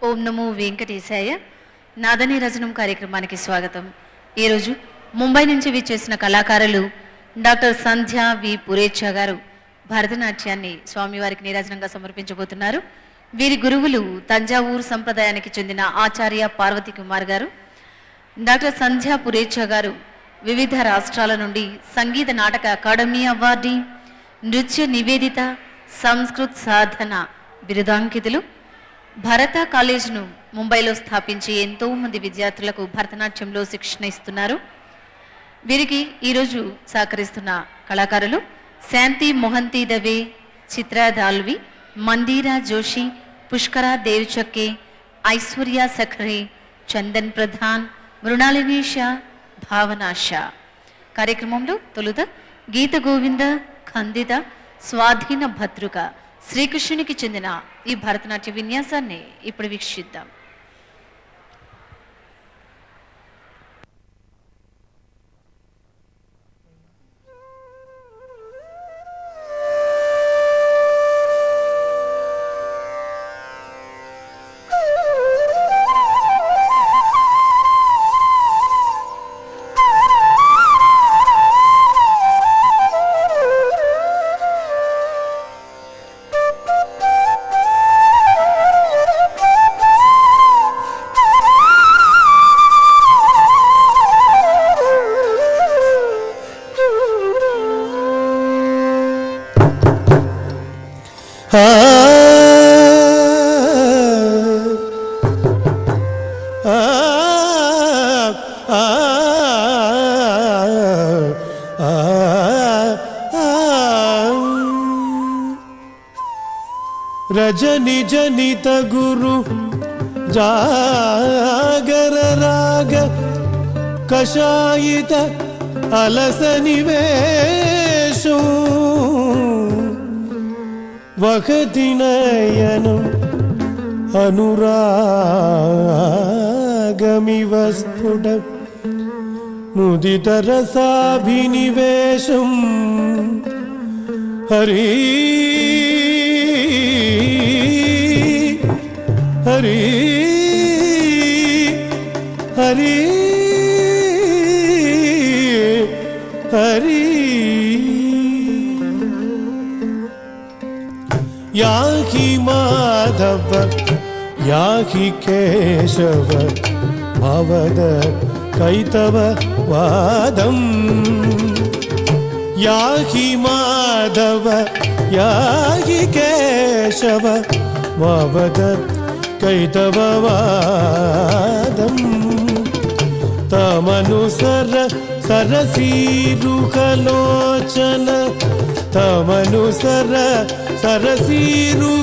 ఓం నమో వెంకటేశాయ. నాదని రచనం కార్యక్రమానికి స్వాగతం. ఈరోజు ముంబై నుంచి విచ్చేసిన కళాకారులు డాక్టర్ సంధ్య వి పురేచ్చా గారు భరతనాట్యాన్ని స్వామివారికి నీరాజనంగా సమర్పించబోతున్నారు. వీరి గురువులు తంజావూరు సంప్రదాయానికి చెందిన ఆచార్య పార్వతి కుమార్ గారు. డాక్టర్ సంధ్య పురేచ్చా గారు వివిధ రాష్ట్రాల నుండి సంగీత నాటక అకాడమీ అవార్డీ, నృత్య నివేదిత, సంస్కృత్ సాధన బిరుదాంకితులు. భరత కాలేజ్ను ముంబైలో స్థాపించి ఎంతో మంది విద్యార్థులకు భరతనాట్యంలో శిక్షణ ఇస్తున్నారు. వీరికి ఈరోజు సహకరిస్తున్న కళాకారులు శాంతి మొహంతి దవే, చిత్రా దాల్వి, మందిరా జోషి, పుష్కరా దేవ్చక్కే, ఐశ్వర్య సఖరే, చందన్ ప్రధాన్, మృణాలిని షా, భావనా షా. కార్యక్రమంలో తొలుత గీత గోవింద, ఖందిత, స్వాధీన భద్రుక, శ్రీకృష్ణునికి చెందిన ఈ భరతనాట్య విన్యాసాన్ని ఇప్పుడు వీక్షిద్దాం. रजनी जनित गुरु जागर राग कषायित अलस निवेशो वहति नयनम् अनुरागमिव स्फुट मुदित रसाभिनिवेशम् हरि हरि हरि हरि याहि माधव याहि केशव भवद कैतव वादम् याहि माधव याहि केशव भवद कैतववादम् तमनुसर सरसीरुखलोचन तमनुसर सरसीरुखलोचन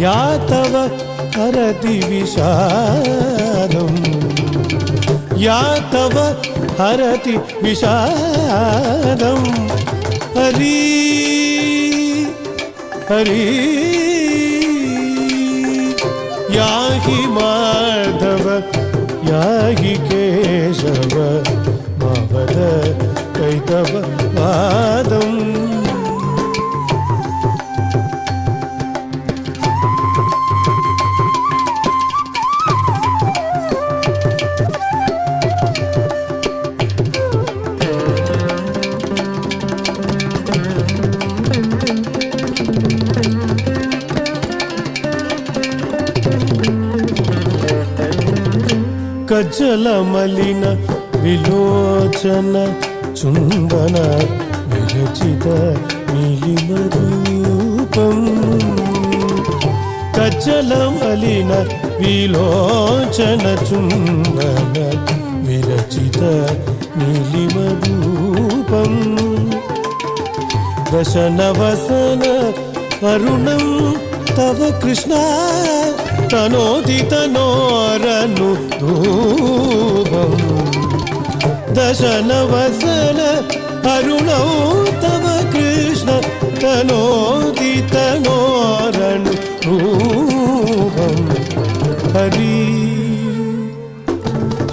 या तव हरति विषादम् या तव हरति विषादम् हरि हरि याहि माधव याहि केशव भवद कैतव वादम् कज्जल मलिन विलोचन चुंबन विरचित नीलिमरूपम् कज्जल मलिन विलोचन चुंबन विरचित नीलिमरूपम् दशनवसन अरुणं तव कृष्णा तनोति तनोरनु रूपम् दशनवसन अरुणौ तव कृष्ण तनोति तनोरनु रूपम् हरि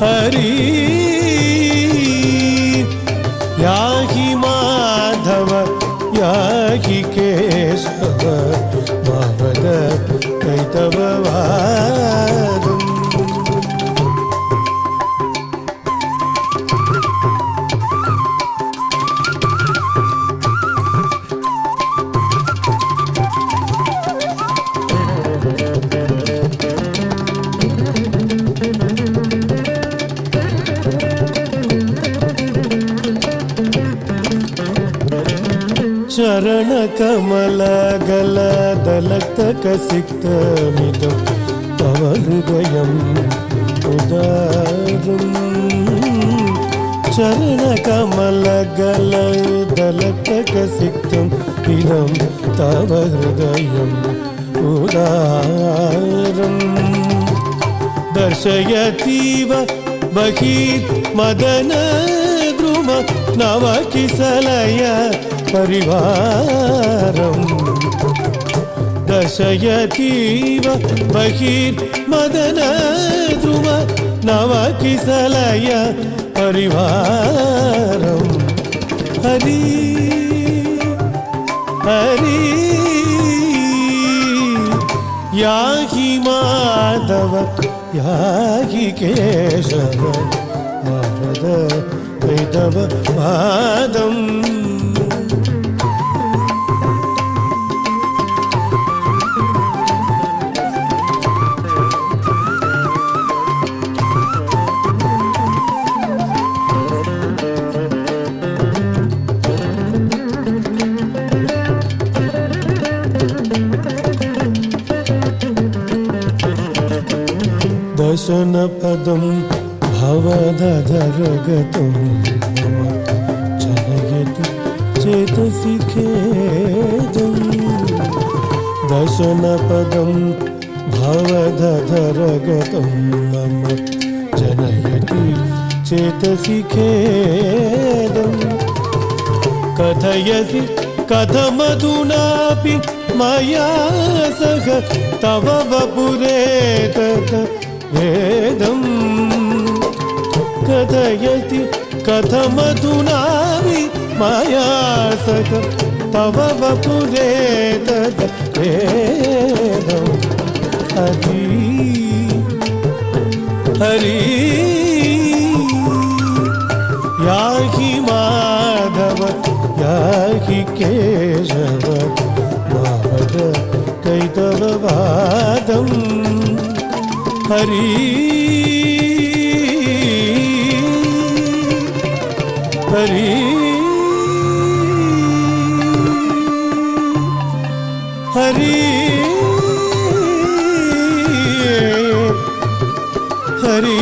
हरि याहि माधव याहि केशव भवद कैतव तव वादम् चरणकमलगलदलक्तकसिक्तमिदं तव हृदयम् उदारम् चरणकमलगलदलक्तकसिक्तम् इदं तव हृदयम् उदारम् दर्शयतीव बहिर्मदनद्रुम नवकिसलय परिवारम् दर्शयतीव बहिर्मदनद्रुम नवकिसलय परिवारम् हरि हरि याहि माधव याहि केशव नारद वैदव पादम् दशनपदं भवदधरगतं मम जनयति चेतसि खेदम् दशनपदं भवदधरगतं मम जनयति चेतसि खेदम् कथयसि कथमधुनापि मया सह तव वपुरेतत भेदम् कथयति कथमधुनापि मया सह तव वपुरेतत भेदम् हरि हरि याहि माधव याहि केशव मावद कैतव वादम् हरि हरि हरि हरि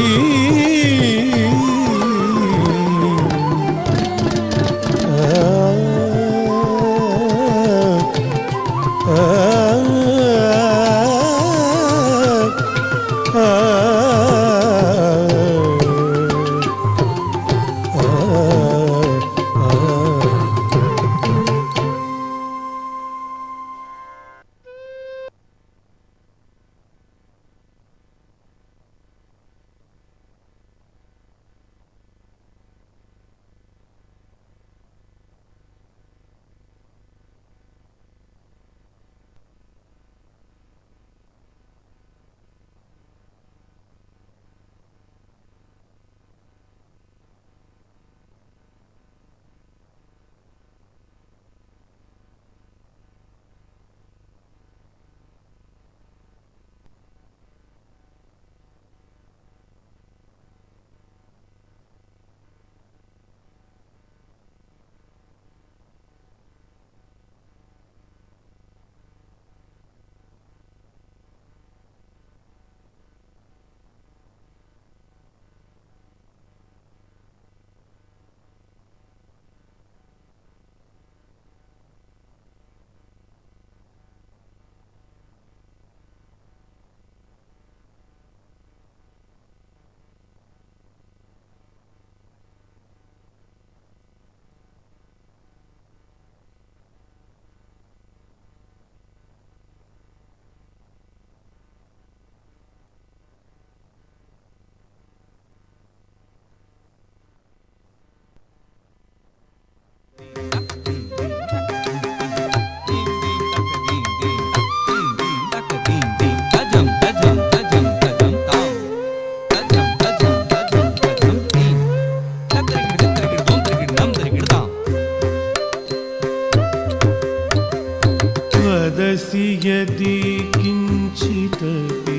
वदसि यदि किञ्चिदपि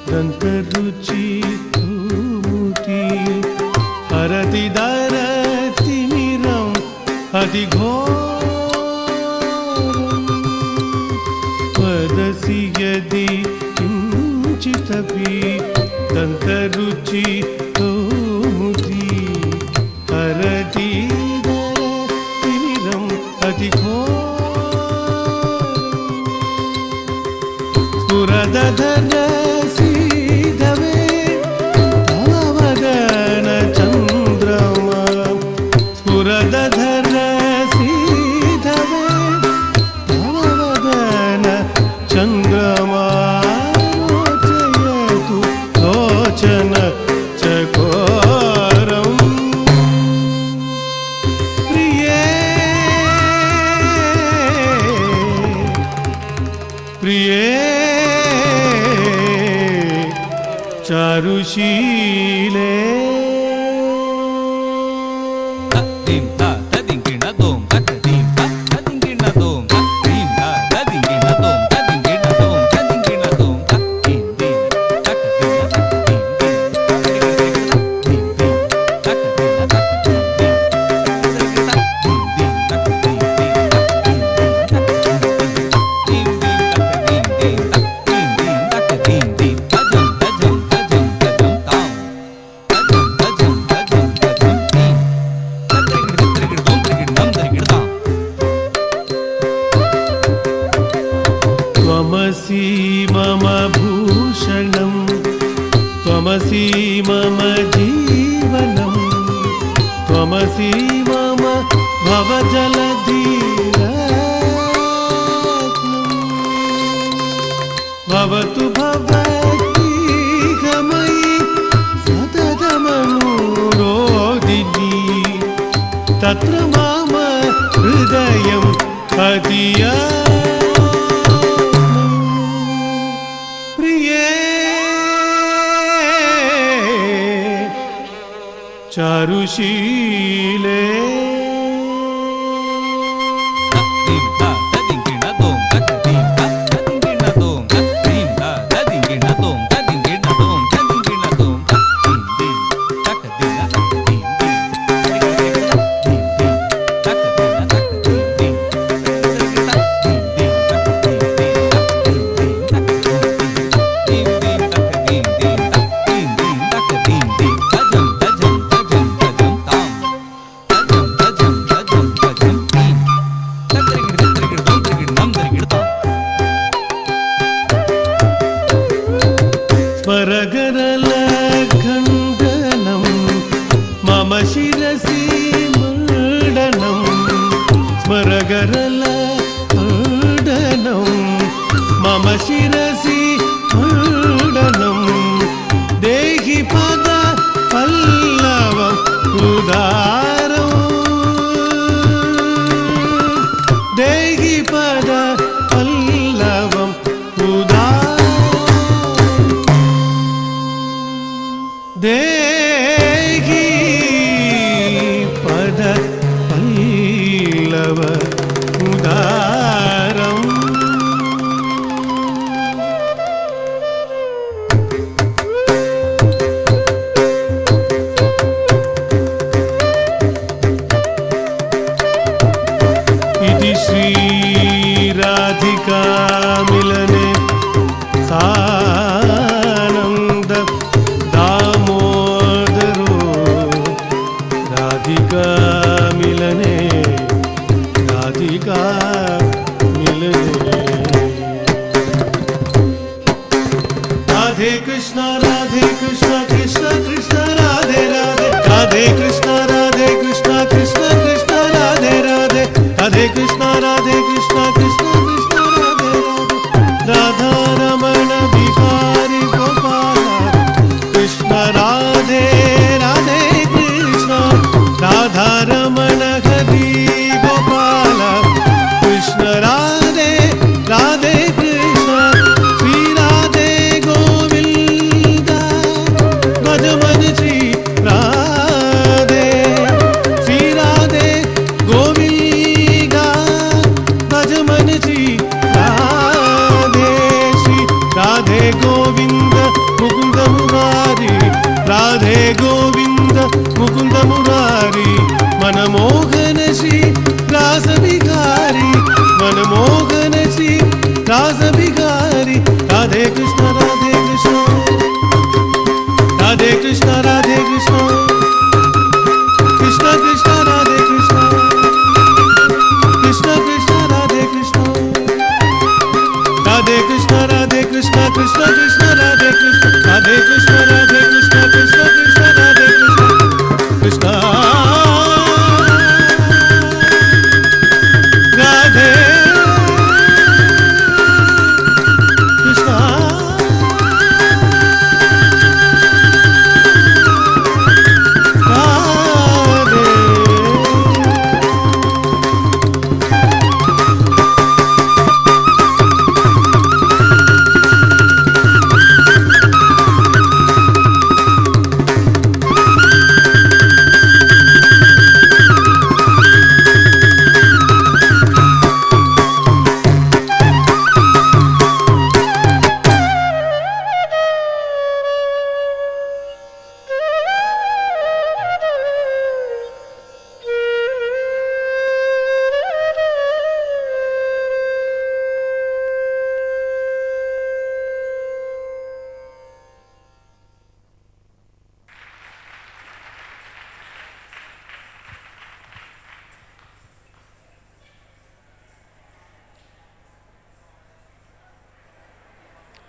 दन्तरुचितुमुति हरति दरतिमिरम् अधिघोरम् वदसि यदि किञ्चिदपि दन्तरुचितुमुति हरति दरतिमिरम् अधिघोरम् स्फुरदधर सीधवे तावदन चन्द्रमा स्फुरदधर सीधवे तावदन चन्द्रमा रोचयतु लोचन चकोरम् प्रिये प्रिये चारुशीले त्वमसि मम भूषणं त्वमसि मम जीवनं त्वमसि मम भवजलधिरत्नम् भवतु भवतीगमयि सततमनुरोदिनी तत्र मम हृदयम् अधिया चारुशीले स्मरगरलखण्डनं मम शिरसि मण्डनं स्मरगरलखण्डनं मम शिरसि मण्डनं देहि पद पल्लवम् उदारम् देहि पद पल्लवम् देहि पद पल्लव उदारम् इति श्रीराधिका मिलने सानन्द दामोदरो राधिका मिलने राधिका मिलने राधे कृष्ण कृष्ण कृष्ण राधे राधे राधे कृष्ण कृष्ण कृष्ण कृष्ण राधे राधे राधे कृष्ण राधे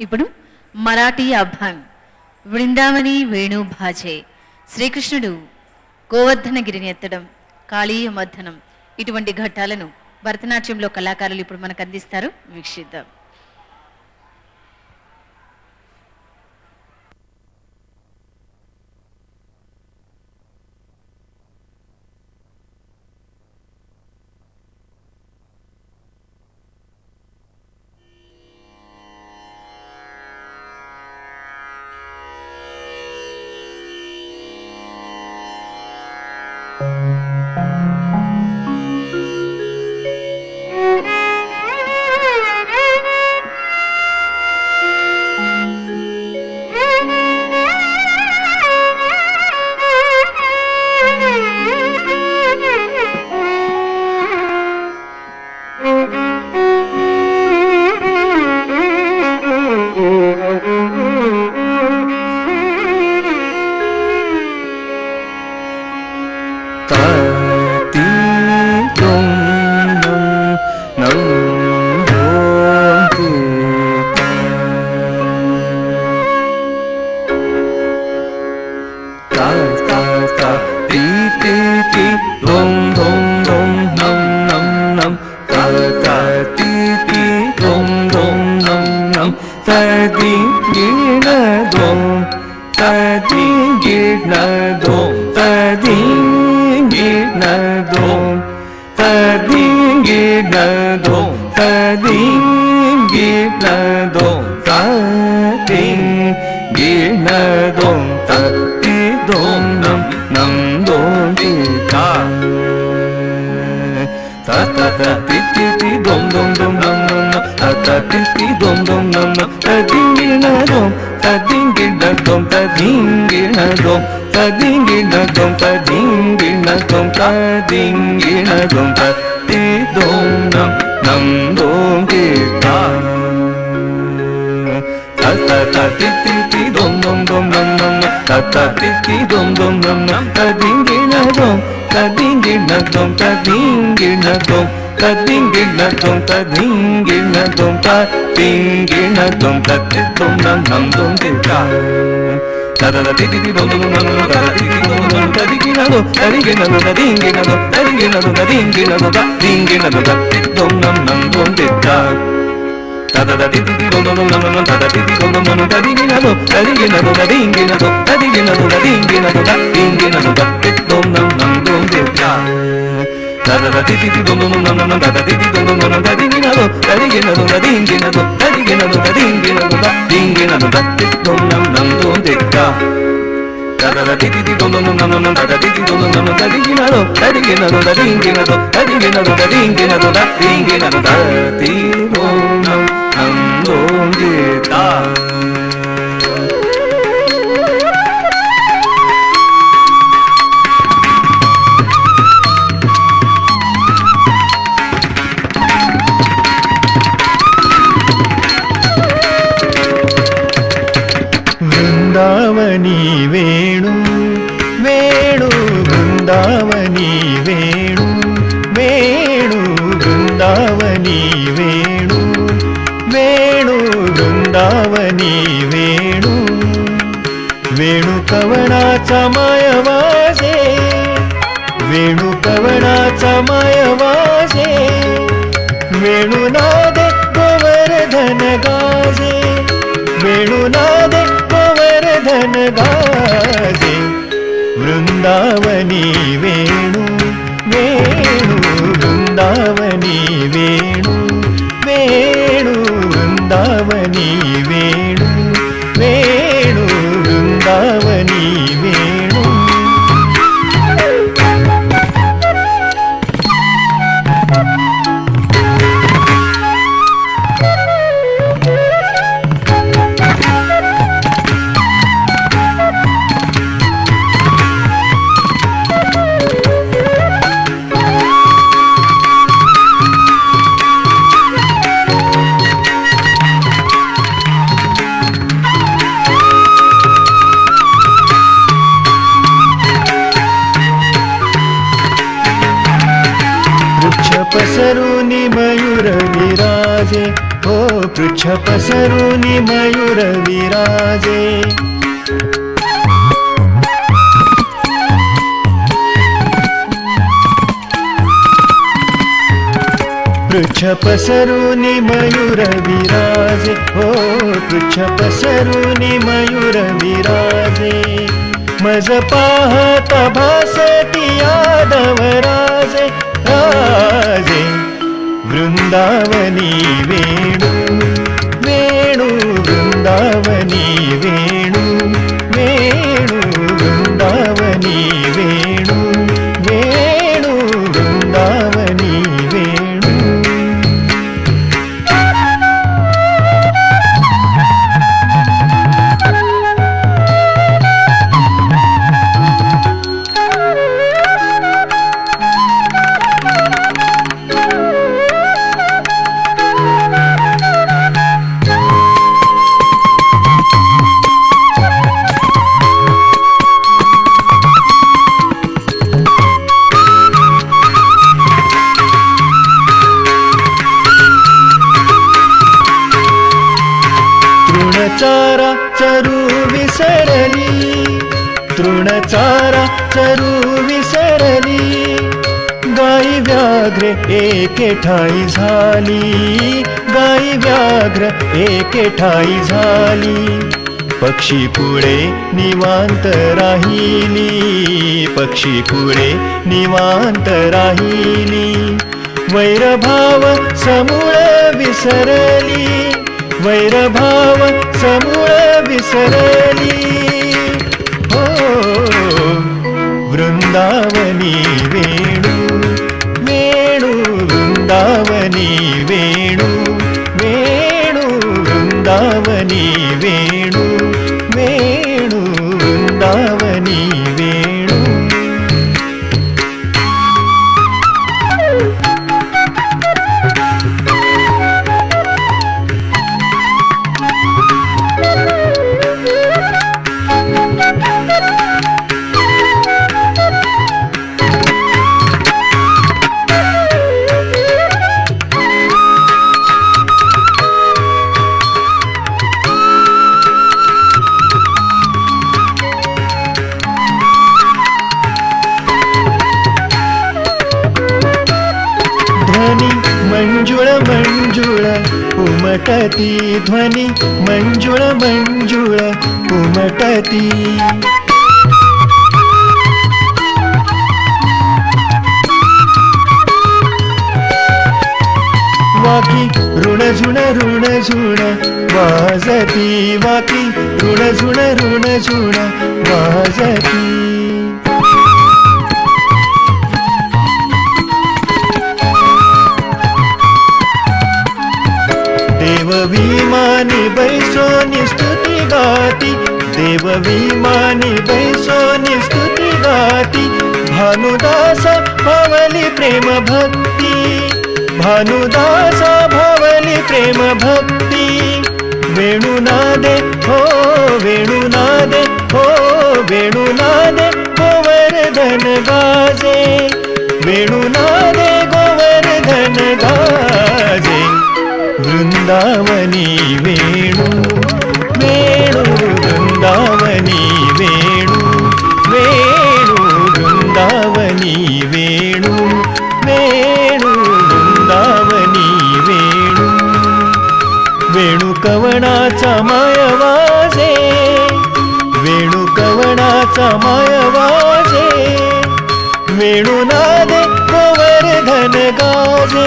ఇప్పుడు మరాఠీ అభంగ్ వృందావని వేణు భాజే, శ్రీకృష్ణుడు గోవర్ధనగిరిని ఎత్తడం, కాళీయ మర్దనం, ఇటువంటి ఘట్టాలను భరతనాట్యంలో కళాకారులు ఇప్పుడు మనకు అందిస్తారు. వీక్షిద్దాం. वृंदावनी वेणु वेणु वृंदावनी वेणु वेणु वृंदावनी वेणु वेणु वृंदावनी वेणु वेणु कवनाचा मायवाजे वेणु कवनाचा मायवाजे वेणुनादे गोवर्धन गाजे वेणुनादे गोवर्धन गाजे वृंदावनी वेणु वेणु वृंदावनी वेणु वेणु वृंदावनी वेणु वेणु वृंदावनी वेणु पसरुनि मयूर विराजे हो पृच्छ पसरुनि मयूर विराजे पृच्छ पसरुनि मयूर विराजे हो पृच्छ पसरुनि मयूर विराजे मज पाहता भासती यादव राजे राजे वृंदावनी वेणू वेणू वृंदावनी वेणू वेणू वृंदावनी वेणू वेणू वृंदावनी वेणू तृणचारा चरू विसरली तृणचारा चरू विसरली गाई व्याघ्र एके ठाई झाली गाई व्याघ्र एके ठाई झाली पक्षी पुढे निवांत राहिली पक्षी पुढे निवांत राहिली वैरभाव समूळ विसरली वैरभाव समूळ विसरली हो वृंदावनी वेणू वेणू वृंदावनी वेणू वेणू वृंदावनी वेणू वेणू वृंदावनी वेणू मंजुळ मंजुळ उमटती ध्वनी मंजुळ मंजुळ उमटती वाकी ऋणझुण ऋणझुण वाजती वाकी ऋणझुण ऋणझुण वाजती देव विमानी बैसोनी स्तुती गाती देव विमानी बैसोनी स्तुती गाती भानुदास भवली प्रेम भक्ती भानुदास भवली प्रेम भक्ती वेणुनादे हो वेणुनादे हो वेणुनादे गोवर्धन गाजे वेणुनादे गोवर्धन गाजे वृंदावनी वेणू वेणू वृंदावनी वेणू वेणू वृंदावनी वेणू वेणू वृंदावनी वेणू वेणू कवणाचा मायवाजे वेणू कवणाचा मायवाजे वेणुनादे गोवर्धन गाजे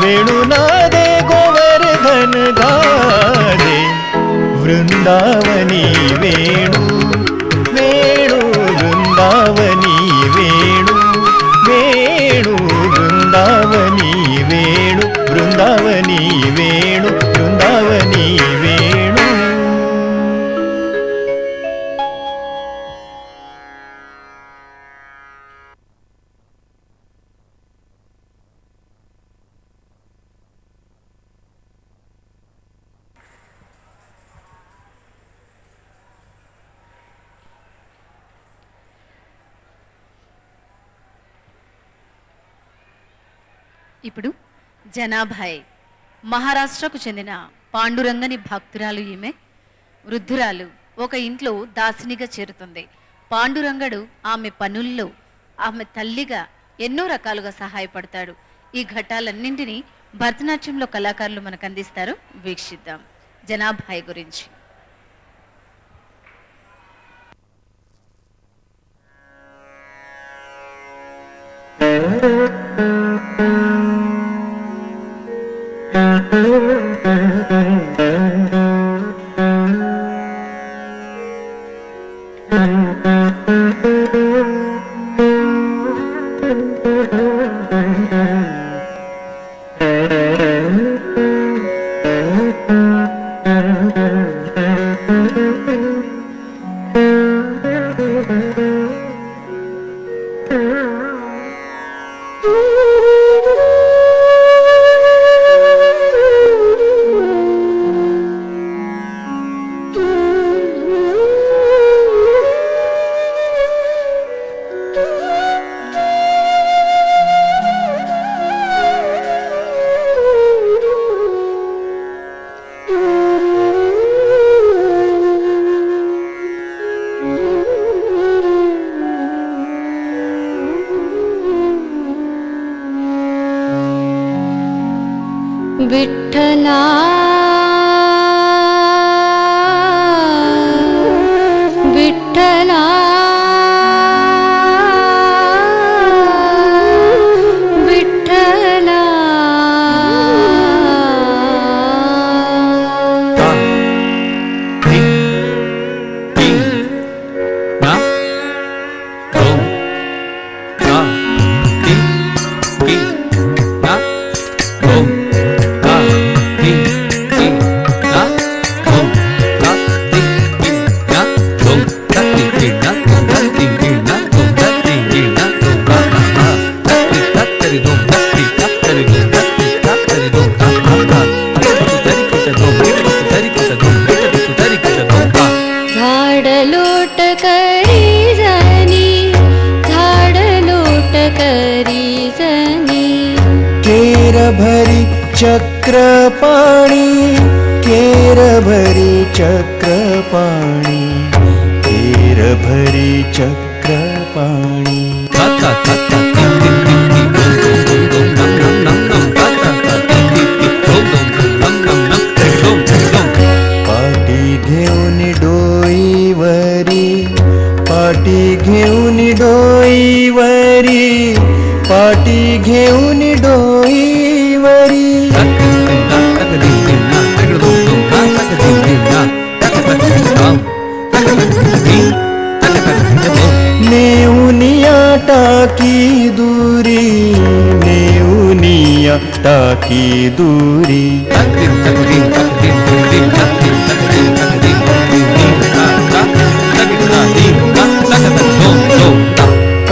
वेणुनादे गोवर्धन गाजे वृंदावनी वेणू वेणू वृंदावनी वेणू वेणू वृंदावनी वेणू वृंदावनी वेणू वृंदावनी वेणू ఇప్పుడు జనాభాయ్ మహారాష్ట్రకు చెందిన పాండురంగని భక్తురాలు ఈమె. వృద్ధురాలు ఒక ఇంట్లో దాసినిగా చేరుతుంది. పాండురంగడు ఆమె పనుల్లో ఆమె తల్లిగా ఎన్నో రకాలుగా సహాయపడతాడు. ఈ ఘట్టాలన్నింటినీ భరతనాట్యంలో కళాకారులు మనకు అందిస్తారు. వీక్షిద్దాం. జనాభాయ్ గురించి. विठ्ठला विठ्ठला विठ्ठला झाडलोट करी जनी झाडलोट करी जनी केर भरी चक्रपाणी केर भरी चक्रपाणी केर भरी चक्रपाणी पाटी घेऊन डोईवरी पाटी घेऊन डोईवरी पाटी घेऊन डोईवरी नेऊनिया टाकी दूरी नेऊनिया टाकी दूरी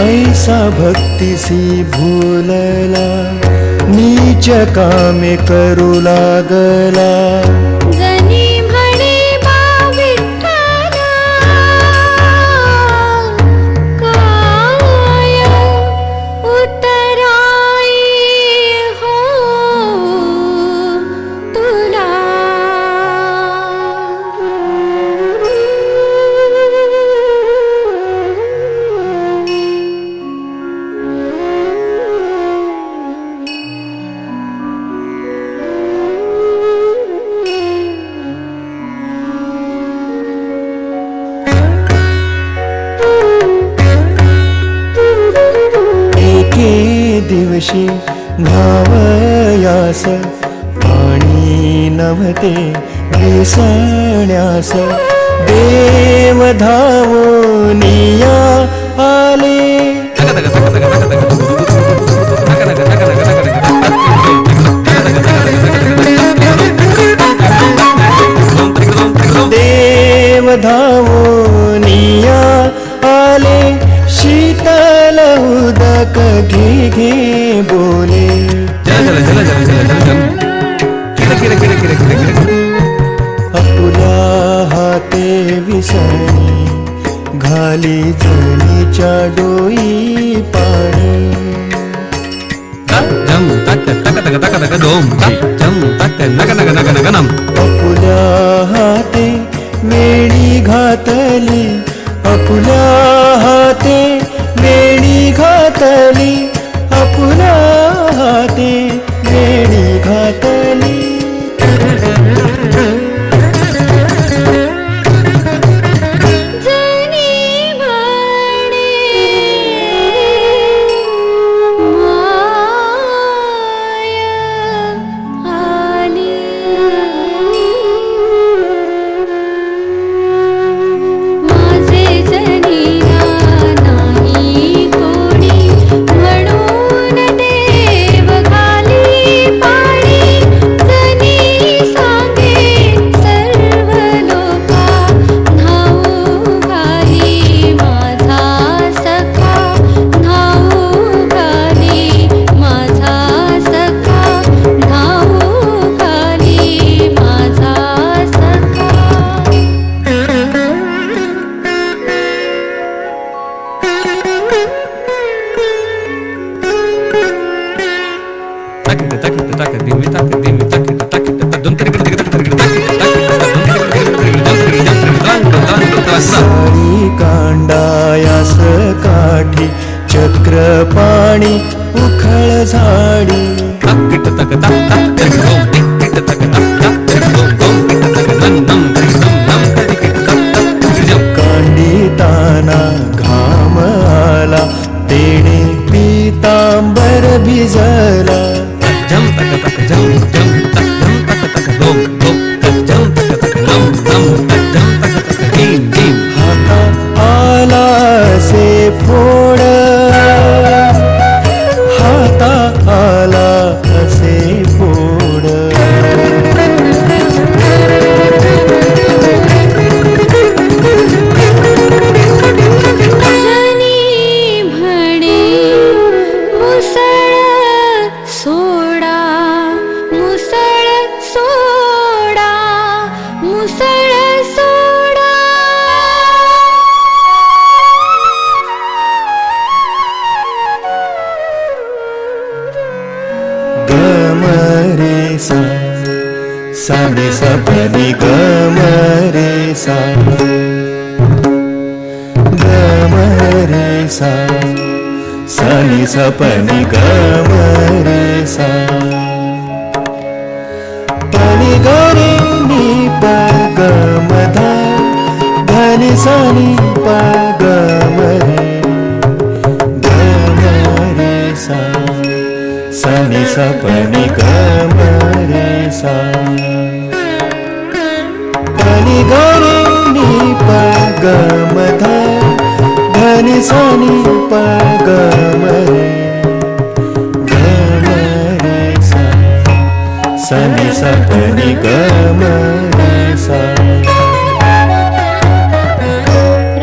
ऐसा भक्तीसी भूलला नीच कामे करू लागला जनी म्हणे बा विठ्ठला काय उतराई हो तुला एके दिवशी न्हावयास पाणी नव्हते विसण्यास देव धावोनिया आले देव धावोनिया आले शीतल उदक घे घे बोले अपुल्या हाते विसणी घाली जणीच्या डोई पाणी जम तक तक तक तक तक दोम जम तक नक नक नक नक नम आपुल्या हाते वेणी घातली आपुल्या हाते वेणी घातली आपुल्या हाते वेणी घातली जनी म्हणे माया आली माझे जनीला नाही कोणी म्हणून देव घाली पाणी जनी सांगे सर्व लोका धावू घाली माझा सखा धावू घाली माझा सखा धावू घाली माझा सखा तकिट तकिट तक दिमी तकिट तकिट दोन तरी तक तक तक सारी कांडायास काठी चक्रपाणी उखळ झाडी तकिट तक तक तक दोम तकिट तक तक तक दोम तकिट तक नम नम नम तकिट तक तक कांडिताना घाम आला तेणे पीतांबर भिजला जम तक तक जम तक तक दोम जम तक तक नम नम जम तक तक दीम दीम हाता आला से फोड हाता आला से फोड जनी म्हणे मुसळ सोडा मुसळ सोडा मुसळ सोडा गमरे सा साने सपनी गमरे सा गमरे सा साने सपनी गमरे सा पनी गरे नी प गमधा धनी सानी प गमरे गमरे सा सनि सपनि गमरे सा पनि गरे नि प गमधा धनि सनि प गमरे गमरे सा सनि सपनि गमरे सा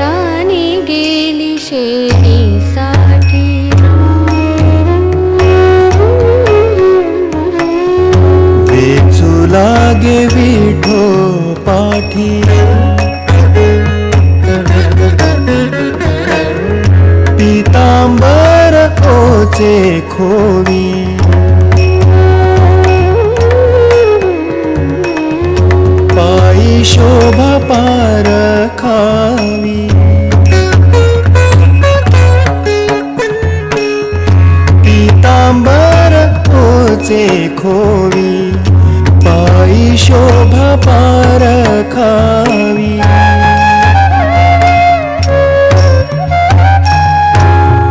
राणी गेली शेतीसाठी वेचू लागे विठो पाठी पीतांबर ओचे खोवी पायी शोभा पार खावी पीतांबर ओचे खोवी पायी शोभा पार खावी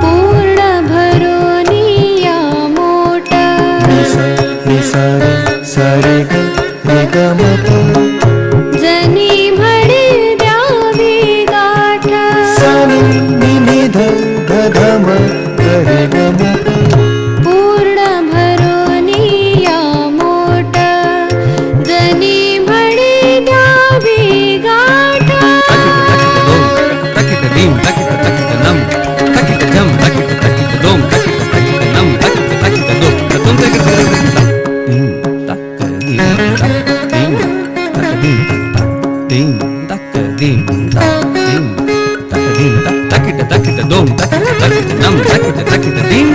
पूर्ण भरोनिया मोठ निसरे सरे ग निगमप जनी म्हणे द्यावी गाठ सनि निनिध गधम करे गमप पूर्ण भरोनिया मोठ जनी म्हणे द्यावी गाठ तकिट दीम तकिट नम तकिट जम तकिट दोम तकिट नम तकिट दोम दीम तक दीम दीम तक दीम तक दीम तकिट दोम तकिट नम तकिट दीम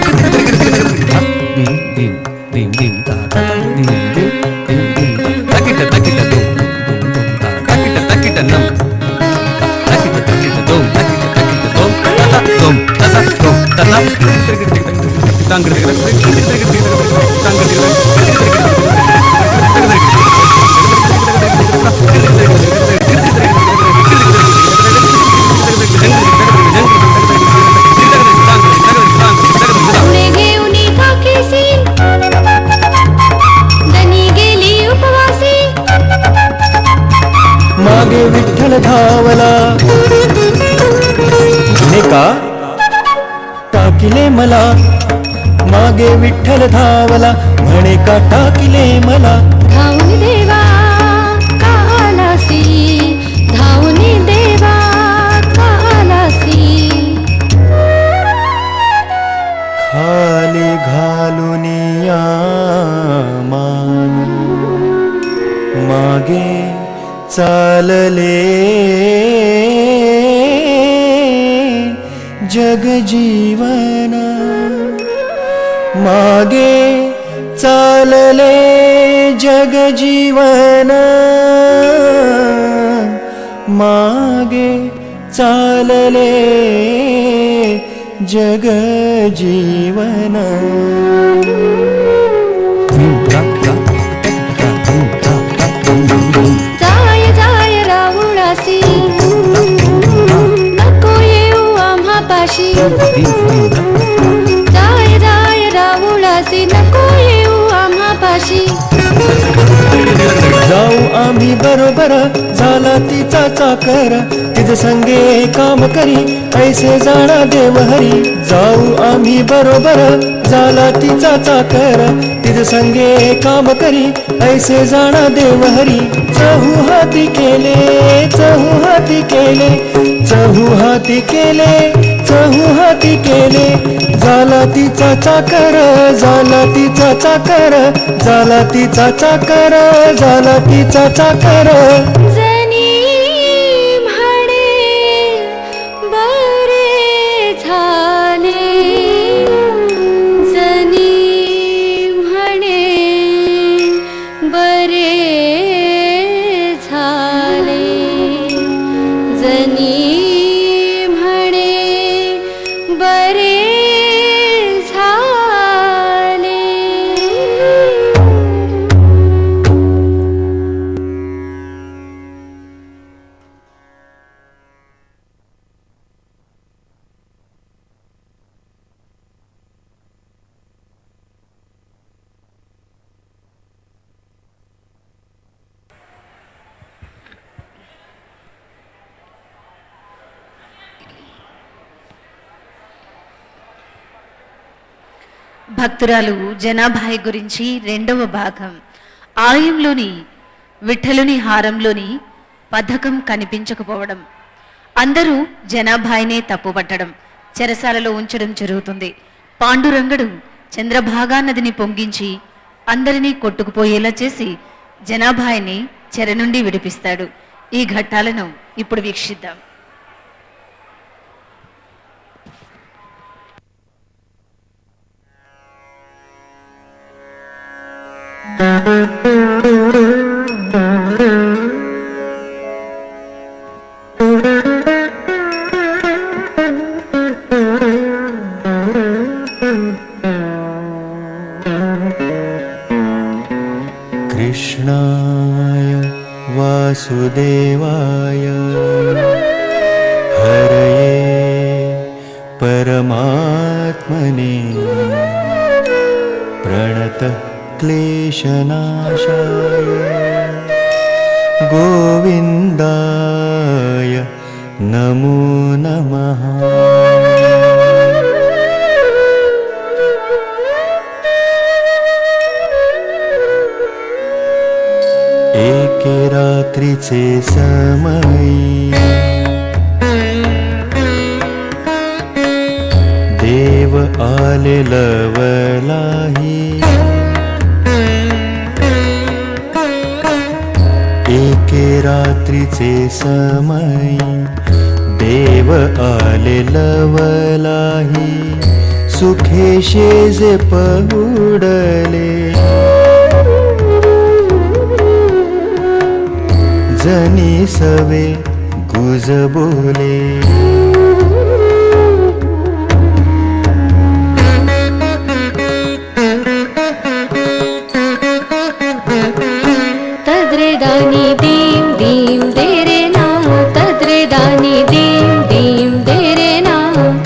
मला मागे विठ्ठल धावला म्हणे का टाकिले मला धावून देवा का आलासी धावून देवा का आलासी खाली घालून या मान मागे चालले जग जीवन मागे चालले जग जीवन मागे चालले जग जीवन जाय जाय राहुळासी नको येऊ आम्हापाशी जाय जाय राहुळासी नको येऊ आम्हापाशी जाऊ आम्ही बरोबर झाला तिचा चाकर तिज संगे काम करी ऐसे जाणा देव हरी जाऊ आम्ही बरोबर झाला तिचा चाकर तिज संगे काम करी ऐसे जाणा देव हरी चहू हाती केले चहू हाती केले चहू हाती केले चहू हाती केले झाला तिचा चाकर झाला तिचा चाकर झाला तिचा चाकर झाला तिचा चाकर जनी म्हणे बरे झाले जनी म्हणे बरे झाले जनी म्हणे बरे झाले భక్తురాలు జనాభాయ్ గురించి రెండవ భాగం. ఆలయంలోని విఠలుని హారంలోని పథకం కనిపించకపోవడం, అందరూ జనాభాయినే తప్పుపట్టడం, చెరసాలలో ఉంచడం జరుగుతుంది. పాండురంగడు చంద్రభాగా నదిని పొంగించి అందరినీ కొట్టుకుపోయేలా చేసి జనాభాయిని చెర నుండి విడిపిస్తాడు. ఈ ఘట్టాలను ఇప్పుడు వీక్షిద్దాం. कृष्णाय वासुदेवाय हरये परमात्मने प्रणतः क्लेशनाशाय गोविन्दाय नमो नमः एके रात्रीचे समयी देव आले लवलाही एके रात्रीचे समयी देव आले लवलाही सुखे शेजे पहुडले जनी सवे गुज बोले तद्रे दानी दीम दीम देरे ना तद्रे दानी दीम दीम देरे ना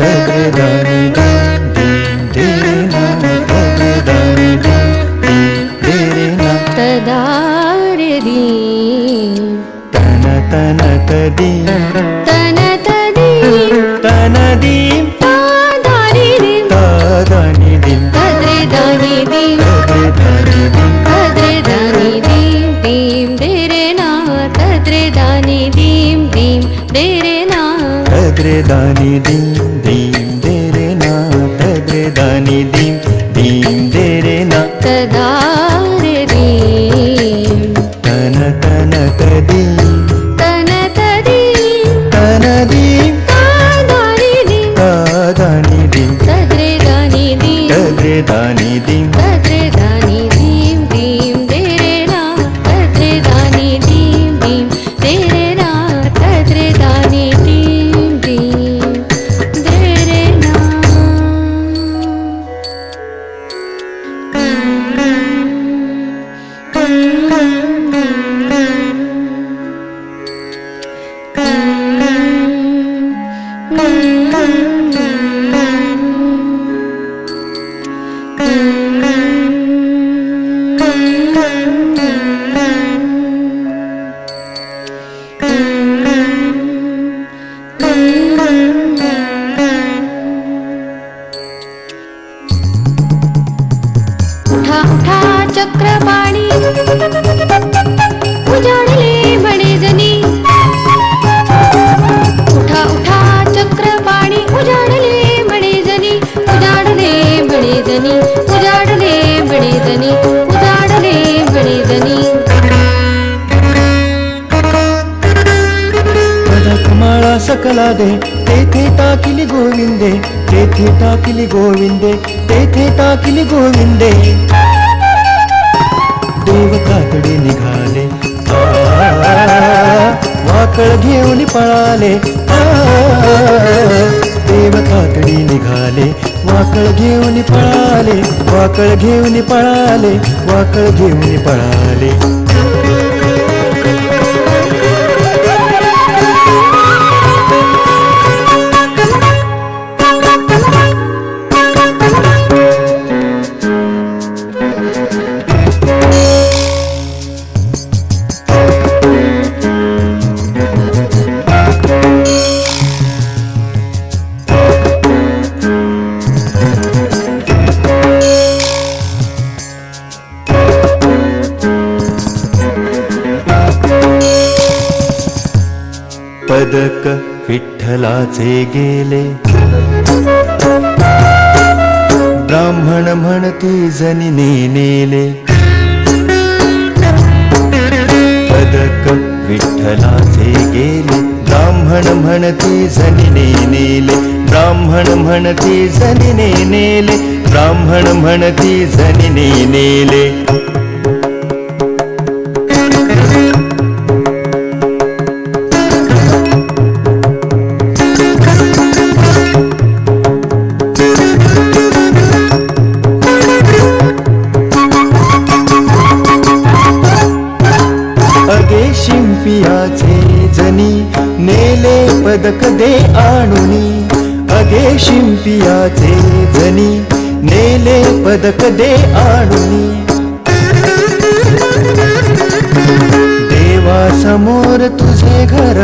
तद्रे दानी दीम देरे ना तद्रे दानी दीम देरे ना तदारे दीम तन तन तदीम तन तदीम तन दीम तादारी दीम ता धानी दीम तद्रे दानी दीम दीम दे रे ना तद्रे दानी दीम दीम दे रे ना तद्रे दानी दीम दीम दे रे ना तद्रे दानी दीम दीम दे रे ना तदा रे दीम तन तन तदीम तन तदीम तन दीम तादानी दीम तादानी दीम तद्रे दानी दीम तद्रे दानी दीम तद्रे दानी दीम दीम दे रे ना तद्रे दानी दीम दीम दे रे ना तद्रे दानी दीम दीम दे रे ना उठा उठा चक्रपाणी उजाडले म्हणे जनी उठा उठा चक्रपाणी उजाडले म्हणे जनी उजाडले म्हणे जनी उजाडले म्हणे जनी उजाडले म्हणे जनी पदकमाळा सकला दे तेथे टाकिली गोविंदे तेथे टाकिली गोविंदे तेथे टाकिली गोविंदे देव कातडे निघाले वाकळ घेऊन पळाले देव कातडी निघाले वाकळ घेऊन पळाले वाकळ घेऊन पळाले वाकळ घेऊन पळाले पदक विठ्ठलाचे गेले ब्राह्मण म्हणती जनिने नेले पदक विठ्ठलाचे गेले ब्राह्मण म्हणती जनिने नेले ब्राह्मण म्हणती जनिने नेले ब्राह्मण म्हणती जनिने नेले शिंपियाचे जनी नेले पदक दे आणुनी अगे शिंपियाचे जनी नेले पदक दे आणुनी देवा समोर तुझे घर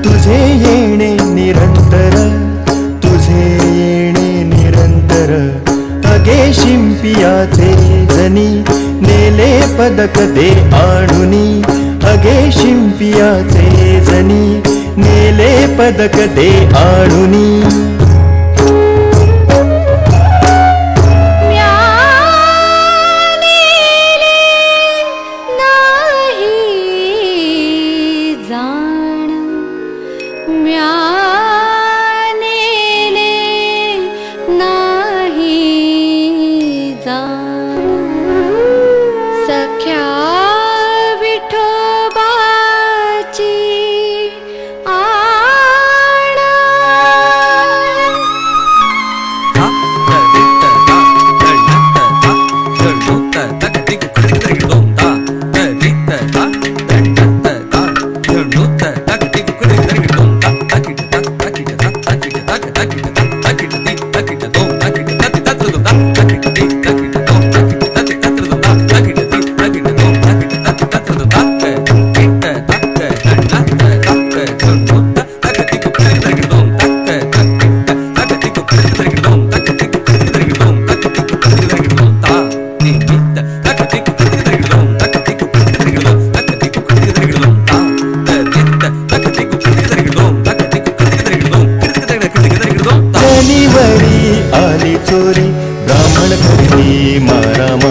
तुझे येणे निरंतर तुझे येणे निरंतर अगे शिंपियाचे जनी नेले पदक दे आणुनी अगे शिंपियाचे जनी नेले पदक दे आणुनी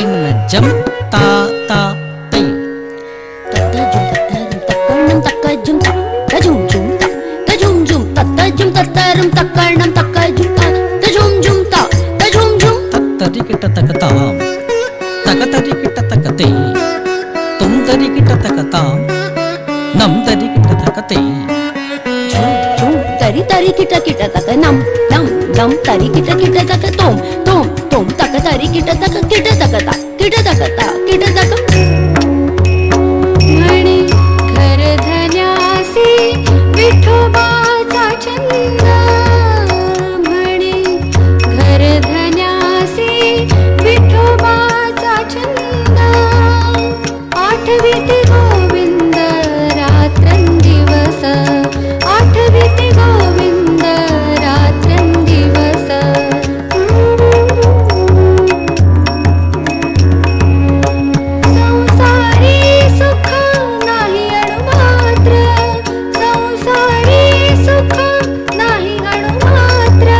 पिन जम ता ता तै तत्तजुम तक्कजुम तजुम जुम तजुम जुम तत्तजुम तत्तरुम तक्कर्णम तक्कजुम तजुम जुम तजुम जुम तत्तरिकिट तकताम तकतरिकिट तकते तुम तरिकिट तकताम नम तरिकिट तकते झुम झुम तरी तरी किट किट तक नम नम नम तरी किट किट तक तोम तोम तोम तक तरी किट तक किट तक ता किट तक ता किट तक म्हणे घर धन्यासी विठोबाचा छंद म्हणे घर धन्यासी विठोबाचा छंद आठवीत गोविंद रात्रंदिवस आठवीत गोविंद रात्रंदिवस संसारी सुख नाही अणुमात्र संसारी सुख नाही अणुमात्र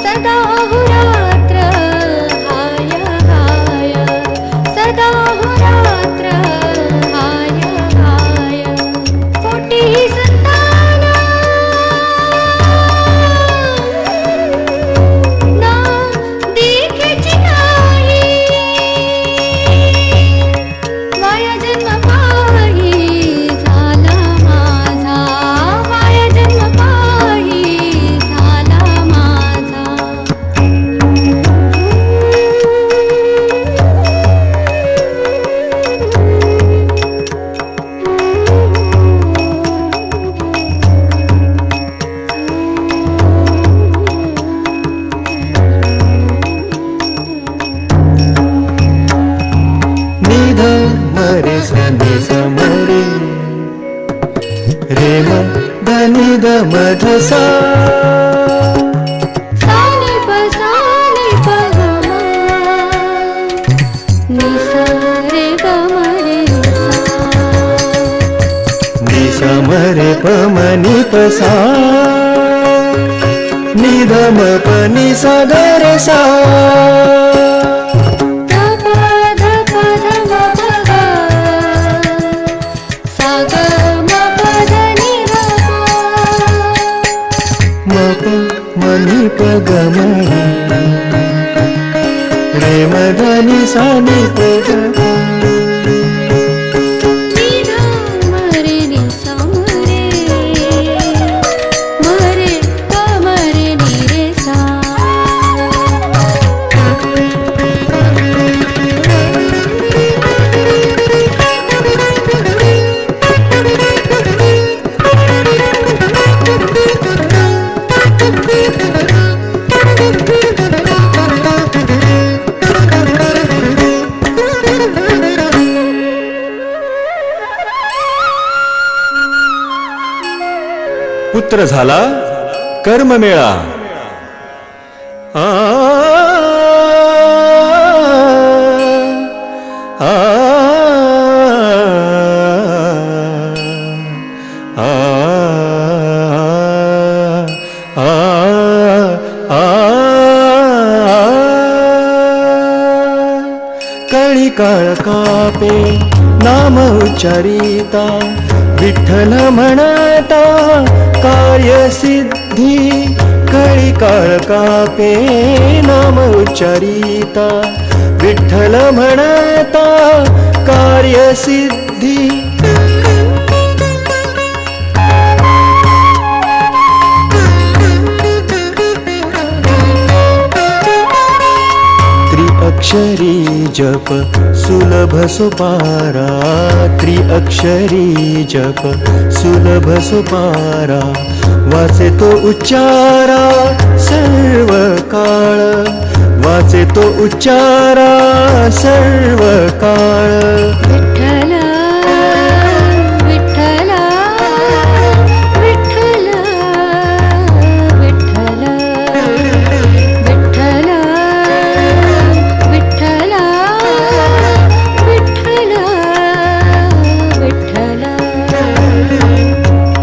सदा अहोरात्र हाय हाय सदा अहोरात्र हाय हाय पोटी संतान ना देखीची नाही वाया जन्म पाही झाला माझा वाया जन्म पाही झाला माझा निध मरे सने समरे रे म धनि ध मध सा सानी प गम निसा रे गम रे नि समरे प मनि प सा निध म प नि सा ग रे सा म प मनि प ग म रे म ध नि सा नि प ग मरे निसा मरे मरे कमरे निरे सा पुत्र झाला कर्म मेळा आ आ कळी काळ कापे नाम उच्चारिता विठ्ठल म्हणता कार्यसिद्धी कळी काळ कापे नाम उच्चारिता विठ्ठल म्हणता कार्यसिद्धी त्रिअक्षरी जप सुलभ सुपारा त्रिअक्षरी जप सुलभ सुपारा वाचे तो उच्चारा सर्व काळ वाचे तो उच्चारा सर्व काळ विठ्ठल विठ्ठल विठ्ठल विठ्ठल विठ्ठल विठ्ठल विठ्ठल विठ्ठल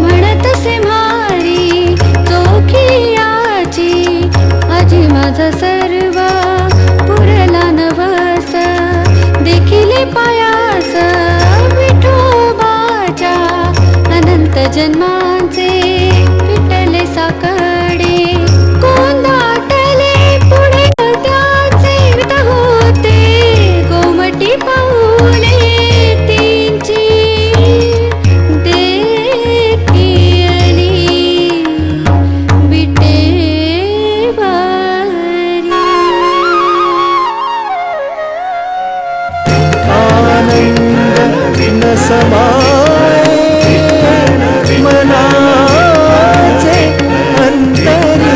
म्हणतसे मारी चोखियाची आजी माझा सर्व पुरला नवस समाये मनाचे अंतरी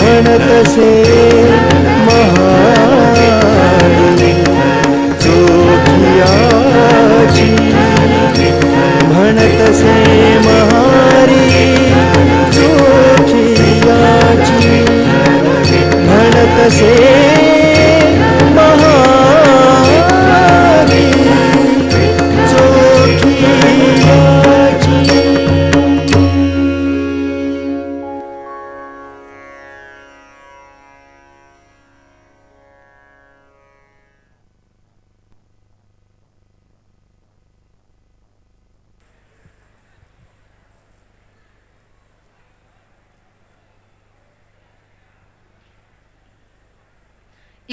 म्हणतसे महारी चोखियाची म्हणतसे महारी चोखियाची म्हणतसे महारी चोखियाची.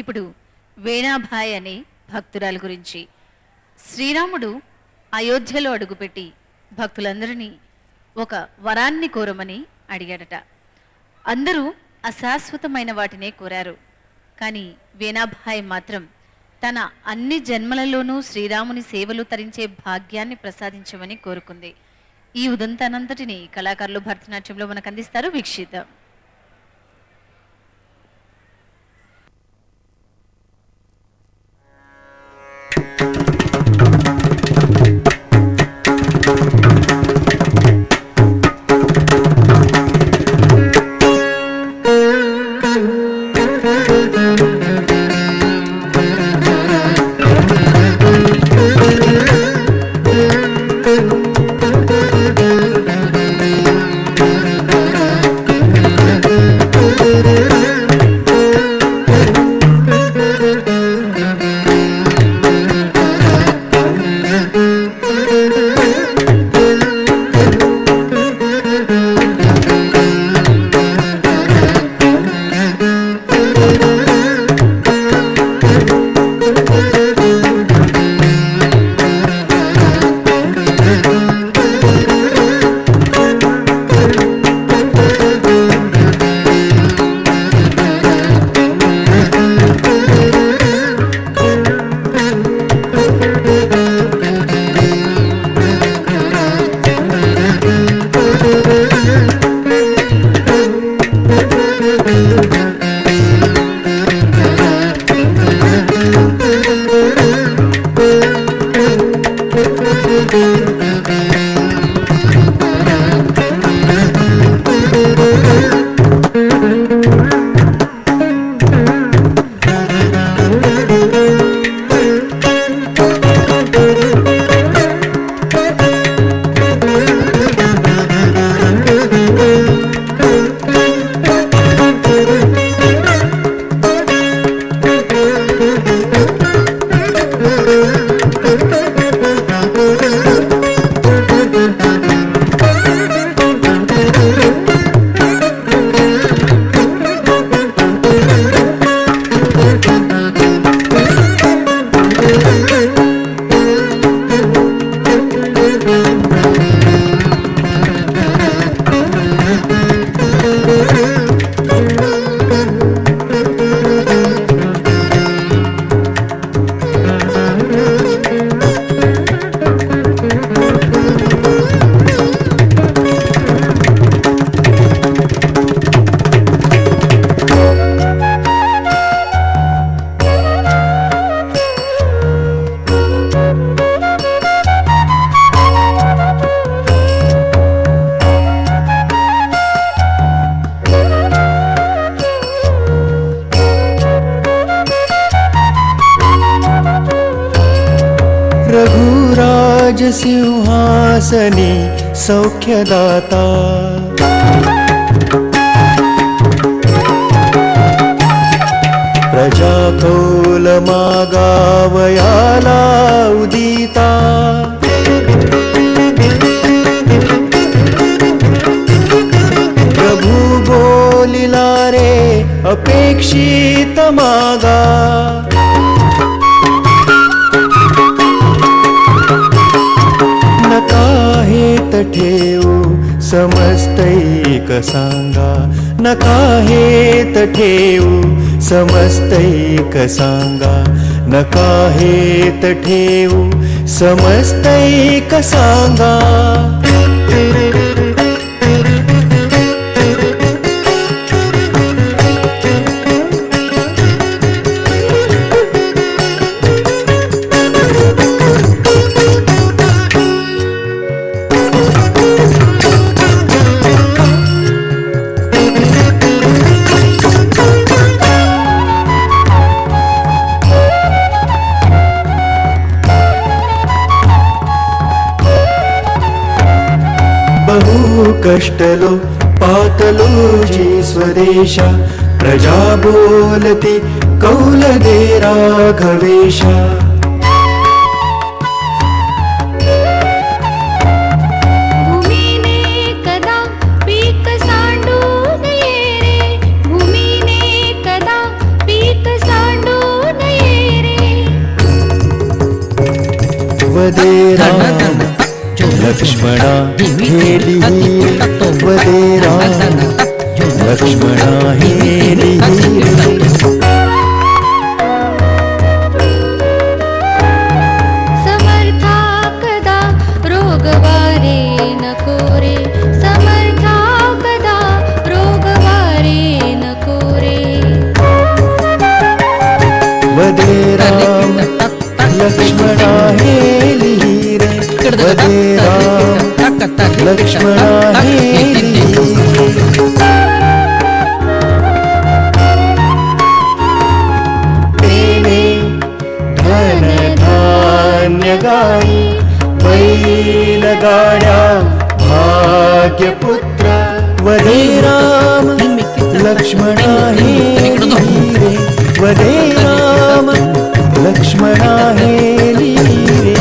ఇప్పుడు వేణాభాయ్ అనే భక్తురాలు గురించి. శ్రీరాముడు అయోధ్యలో అడుగుపెట్టి భక్తులందరినీ ఒక వరాన్ని కోరమని అడిగాడట. అందరూ అశాశ్వతమైన వాటినే కోరారు. కానీ వేణాభాయ్ మాత్రం తన అన్ని జన్మలలోనూ శ్రీరాముని సేవలు తరించే భాగ్యాన్ని ప్రసాదించమని కోరుకుంది. ఈ ఉదంతానంతటిని కళాకారులు భరతనాట్యంలో మనకు అందిస్తారు, వీక్షిద్దాం. रघुराज सिंहासनी सौख्यदाता प्रजा कौल मागावयाला उदिता प्रभु बोलिला रे अपेक्षित मागा नकाहेत ठेवू समस्तैक सांगा नकाहेत ठेवू समस्तैक सांगा नका हेत ठेवू समस्तैक सांगा बहु कष्टलो पातलो जी स्वदेशा प्रजा बोलती कौल दे राघवेशा भूमीने कदा पीक सांडू नये रे भूमीने कदा पीक सांडू नये रे वदे राम लक्ष्मणा हे लिहिरे वदे राम लक्ष्मणा हे लिहिरे समर्था कदा रोगवारे नको रे समर्था कदा रोगवारे नको रे वदे राम लक्ष्मणा हे लिहिरे वदे राम लक्ष्मणा हे लिहिरे तेने धन धान्य गाई बैलगाड्या भाग्यपुत्र वदे राम लक्ष्मणा हे लिहिरे वदे राम लक्ष्मणा हे लिहिरे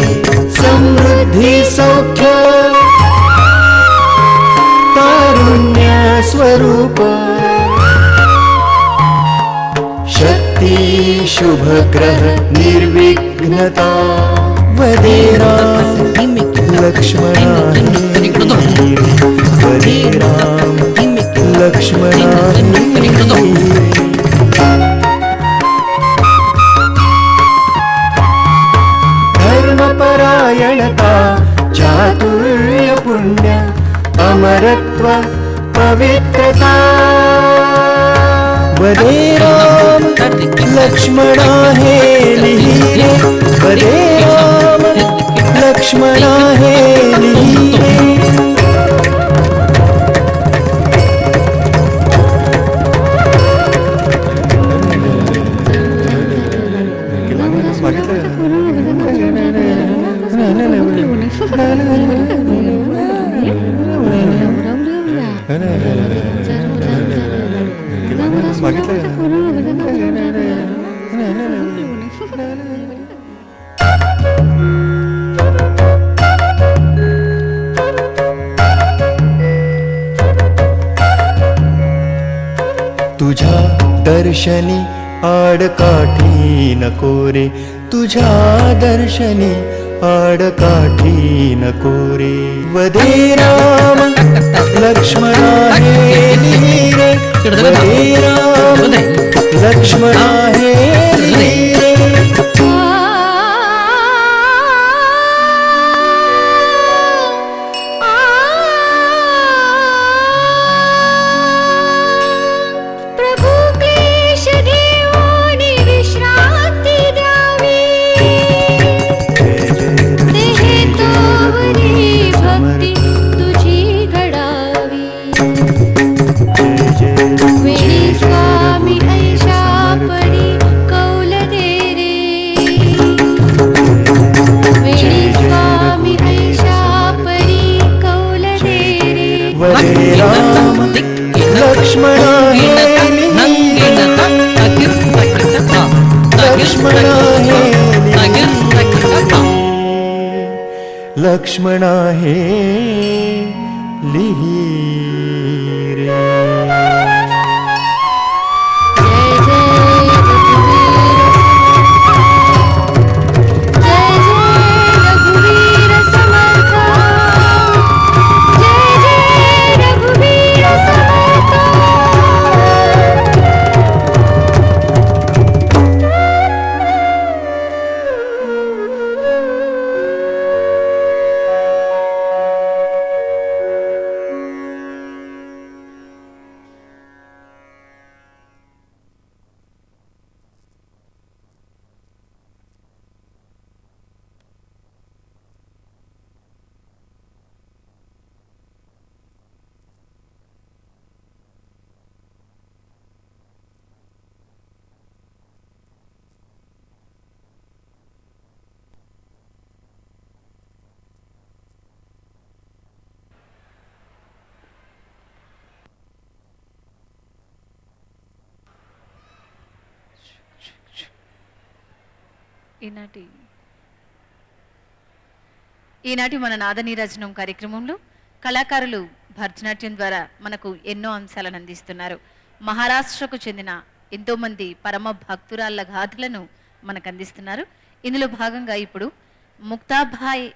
समृद्धी सौख्य तारुण्य स्वरूप शक्ती शुभ ग्रह निर्विघ्नता वदे राम लक्ष्मणा हे लिहिरे वदे राम लक्ष्मणा हे लिहिरे धर्मपरायणता चातुर्य पुण्य अमरत्व पवित्रता वदे राम लक्ष्मणा हे लिहिरे वदे राम लक्ष्मणा हे लिहिरे तुझ्या दर्शनी आडकाठी नको रे तुझ्या दर्शनी आडकाठी नको रे वदे राम लक्ष्मणा हे लिहिरे वदे राम लक्ष्मणा हे लिहिरे प्रभु क्लेश देवोनी विश्रांती द्यावी देहे तोवरी भक्ती तुझी घडावी वेळी स्वामी ऐशा परी कौल दे रे वेळी स्वामी ऐशा परी कौल दे रे वदे राम लक्ष्मणा हे लिहिरे लक्ष्मणा हे लिहिरे लक्ष्मणा हे लिहिरे जय जय रघुवीर समर्थ जय जय रघुवीर समर्थ ఈనాటి మన నాదనీరాజనం కార్యక్రమంలో కళాకారులు భరతనాట్యం ద్వారా మనకు ఎన్నో అంశాలను అందిస్తున్నారు. మహారాష్ట్రకు చెందిన ఎంతోమంది పరమ భక్తురాళ్ళ గాథలను మనకు అందిస్తున్నారు. ఇందులో భాగంగా ఇప్పుడు ముక్తాభాయ్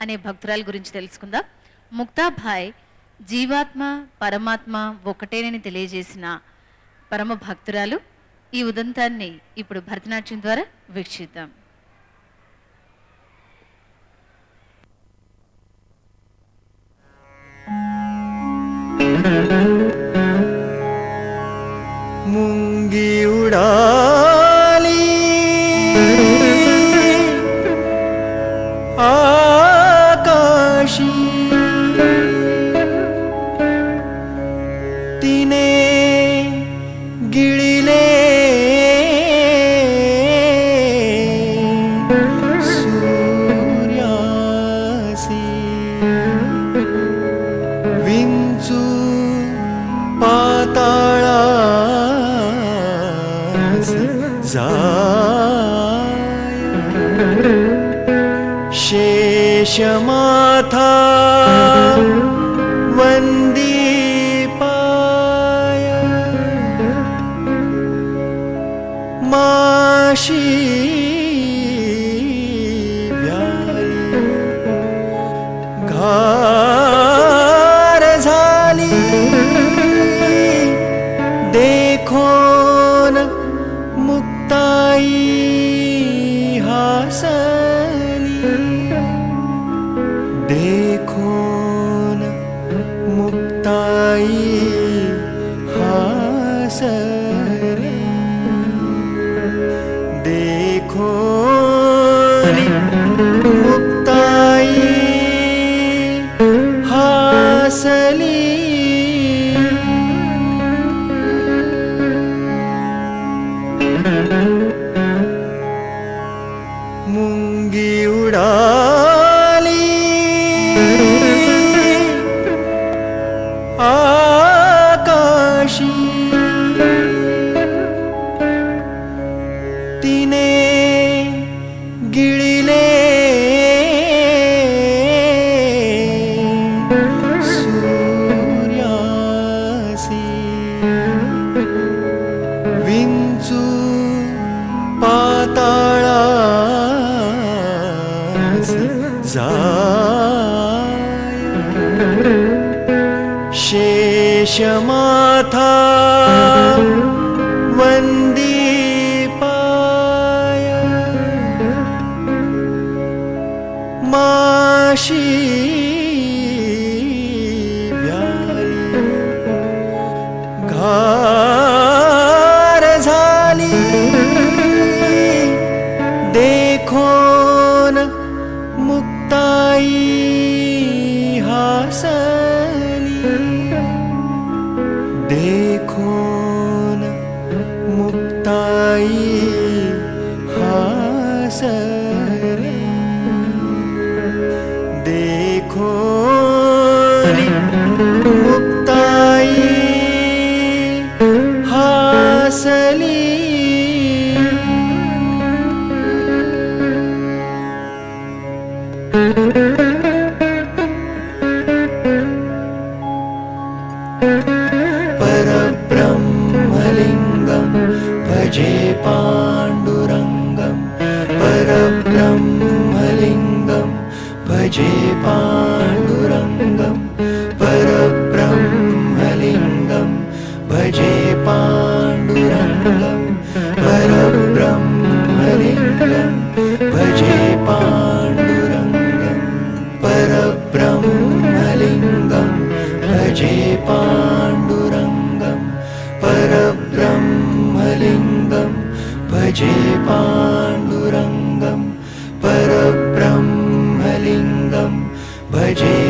అనే భక్తురాల గురించి తెలుసుకుందాం. ముక్తాభాయ్ జీవాత్మ పరమాత్మ ఒకటేనని తెలియజేసిన పరమ భక్తురాలు. ఈ ఉదంతాన్ని ఇప్పుడు భరతనాట్యం ద్వారా వీక్షిద్దాం. मुंगी उडाली आकाशी तिने गिळिले सूर्यासी विंचू पाताळास जाय शेषमाथा वंदीपाय माशी व्याय घार झाली देखोन मुक्ताई हासली देखोन मुक्ताई हासली देखोन मुक्ताई हासली मुंगी उडाली आकाशी तिने गिळिले सूर्यासी विंचू पाताळास जाय शेषमाथा वंदीपाय माशी व्याय घार झाली देखोन मुक्ताई हासली देखोन मुक्ताई हासली देखोन मुक्ताई हासली परब्रह्मलिङ्गं भजे पाण्डुरङ्गं परब्रह्मलिङ्गं भजे पाण्डुरङ्गं परब्रह्मलिङ्गं भजे पाण्डुरङ्गं परब्रह्मलिङ्गं भजे पाण्डुरङ्गं परब्रह्मलिङ्गं भजे पाण्डुरङ्गं परब्रह्मलिङ्गं भजे पाण्डुरङ्गं परब्रह्मलिङ्गं भजे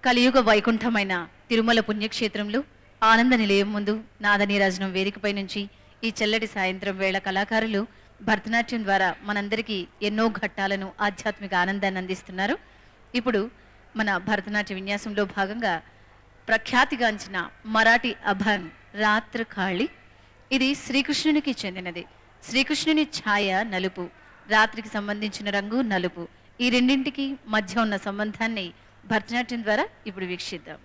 కలియుగ వైకుంఠమైన తిరుమల పుణ్యక్షేత్రంలో ఆనంద నిలయం ముందు నాదనీరాజనం వేదికపై నుంచి ఈ చల్లటి సాయంత్రం వేళ కళాకారులు భరతనాట్యం ద్వారా మనందరికీ ఎన్నో ఘట్టాలను ఆధ్యాత్మిక ఆనందాన్ని అందిస్తున్నారు. ఇప్పుడు మన భరతనాట్య విన్యాసంలో భాగంగా ప్రఖ్యాతిగాంచిన మరాఠీ అభంగ్ రాత్ర కాళి. ఇది శ్రీకృష్ణునికి చెందినది. శ్రీకృష్ణుని ఛాయ నలుపు, రాత్రికి సంబంధించిన రంగు నలుపు. ఈ రెండింటికి మధ్య ఉన్న సంబంధాన్ని భరతనాట్యం ద్వారా ఇప్పుడు వీక్షిద్దాం.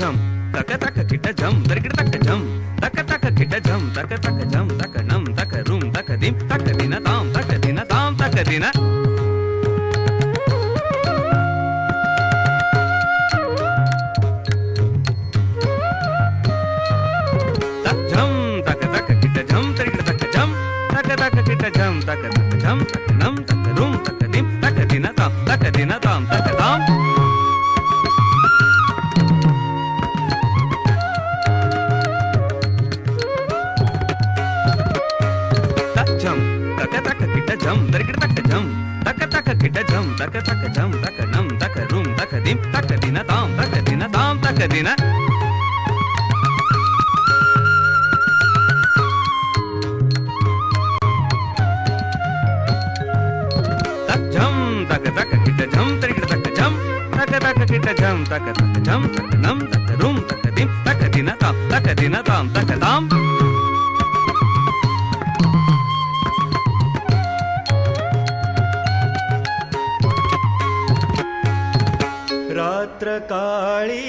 జం తక తక కిట జం దరికిట తక జం తక తక కిట జం తక తక జం తక నం తక రూం తక దిం తక దిన తాం తక దిన తాం తక దిన తక జం తక తక కిట జం దరికిట తక జం తక తక కిట జం తక తక జం తక నం తక రూం తక దిం తక దిన తాం తక దిన తాం తక తాం జం దరికిట తక్క జం తక తక కిట జం తక తక జం తక నం తక రూం తక దిం తక దిన తాం తక దిన తాం తక దిన తక్ జం తక తక కిట జం దరికిట తక్క జం తక తక కిట జం తక తక జం తక నం తక రూం తక దిం తక దిన తాం తక దిన తాం తక తాం रात्र काळी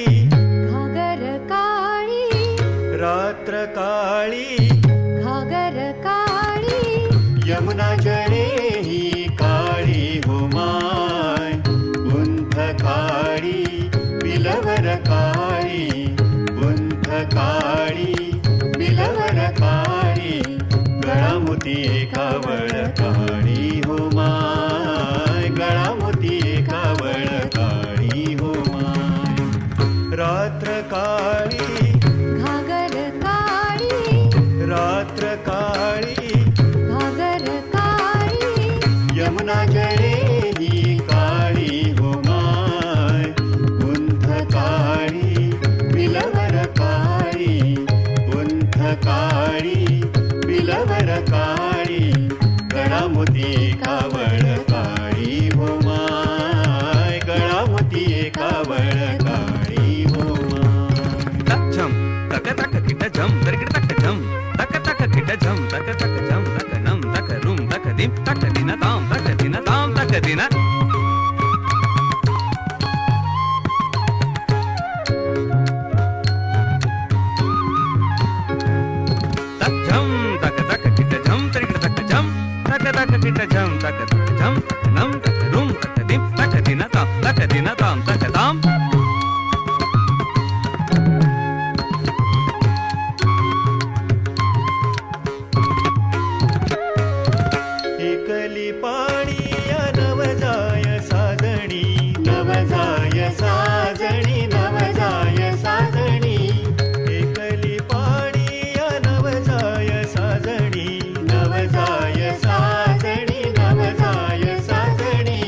घागर काळी रात्र काळी घागर काळी यमुना जळे ही काळी हो माय गुंठ काळी बिलवर काळी गुंठ काळी बिलवर काळी गळामुती कावळ काळी हो माय गळामुती कावळ काळी हो माय रात्र काळी घागर काळी रात्र काळी घागर काळी यमुना जळे ही काळी हो माय गुंठ काळी बिलवर काळी गुंठ काळी बिलवर काळी गळामुती कावळ काळी हो माय गळामुती कावळ काळी हो माय तक जम तक तक किट जम दरिकिट तक जम तक तक किट जम तक तक जम तक नं तक रूम तक दिम तक दिन ताम तक दिन ताम तक दिन तक जम तक तक किट जम दरिकिट तक जम तक तक किट जम तक तक जम तक नं तक रूम तक दिम तक दिन ताम तक ताम एकली पाणी या नवजाय साजणी नवजाय साजणी नवजाय साजणी एकली पाणी या नवजाय साजणी नवजाय साजणी नवजाय साजणी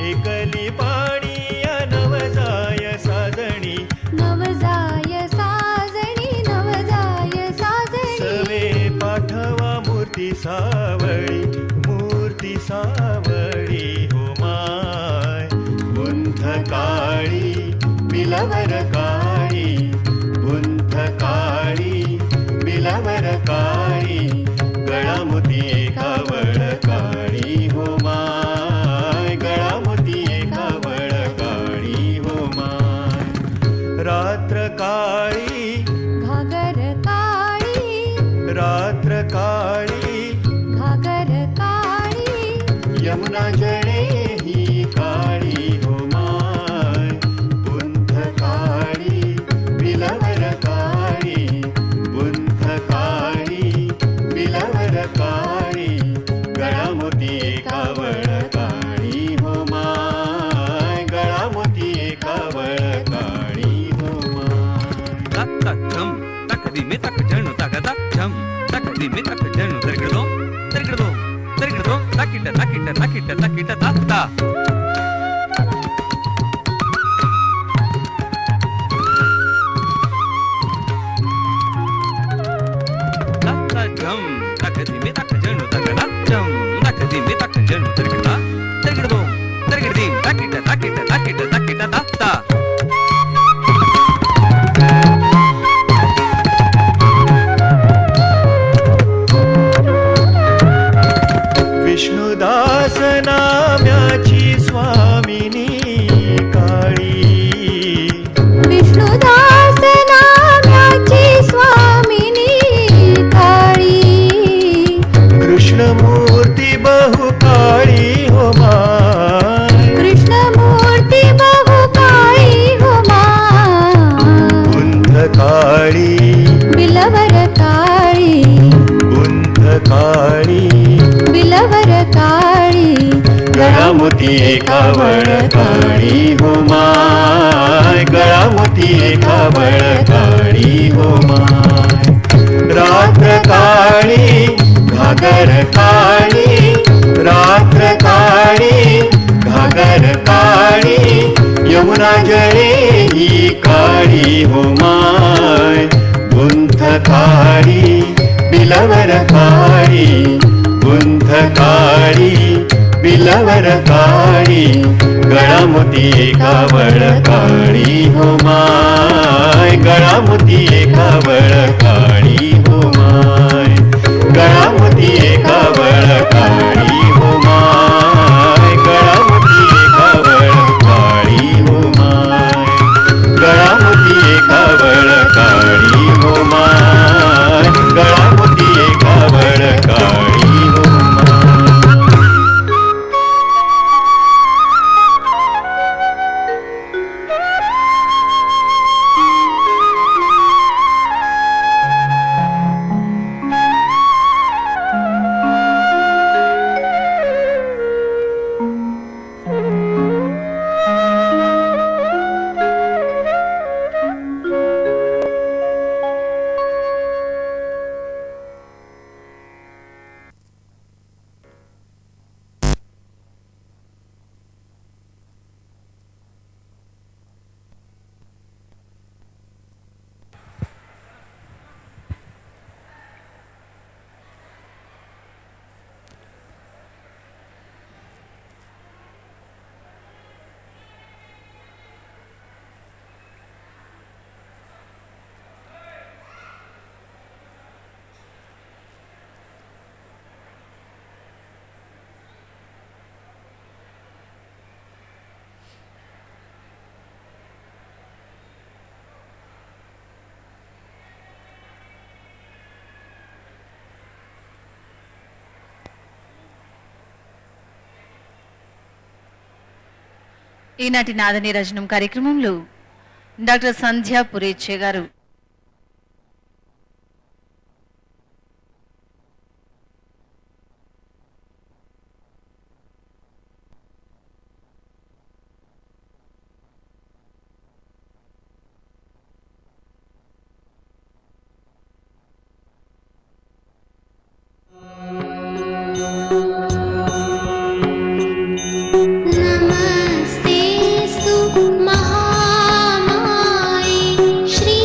एकली पाणी या नवजाय साजणी नवजाय साजणी नवजाय साजणी सवे पाठवा मूर्ती सावळी मूर्ती सावळी हो माय गुंठ काळी बिलवर काळी गुंठ काळी बिलवर काळी गळामुती कावळ काळी हो माय गळामुती कावळ काळी हो माय रात्र काळी घागर काळी रात्र काळी घागर काळी यमुना जळे ही काळी हो माय बुंथ काळी बिलवर काळी बुंथ काळी बिलवर काळी गळा मोती कावळ काळी हो माय गळा मोती कावळ काळी हो माय तक तक झम तक दिमे तक जणू तक तक झम तक दिमे तक जणू तरिगडो तरिगडो तरिगडो तकिट तकिट तकिट तकिट तत्ता तक झम तक दिमे तक जणू तक तक झम तक दिमे तक जणू तरिगडा तरिगडो तरिगडी तकिट तकिट तकिट तकिट तत्ता विष्णुदास नाम्याची स्वामिनी काळी विष्णुदास नाम्याची स्वामिनी काळी कृष्णमूर्ती बहु काळी हो माय कृष्णमूर्ती बहु काळी हो माय बुंध काळी बिलवर काळी बुंध काळी बिलवर काळी गळामोती कावळ काळी हो माय गळामोती कावळ काळी हो माय रात्र काळी घागर काळी रात्र काळी घागर काळी यमुना जळे ही काळी हो माय बुंथ काळी बिलवर काळी बुंथ काळी बिलवर काळी गळामोती कावळ काळी हो माय गळामोती कावळ काळी हो माय गळामोती कावळ काळी हो माय गळामोती कावळ काळी हो माय गळामोती कावळ काळी हो माय गळामोती कावळ काळी हो माय ఈనాటి నాదనీరజనం కార్యక్రమంలో డాక్టర్ సంధ్యా పురేచ్చే గారు नमस्तेस्तु महामाये श्री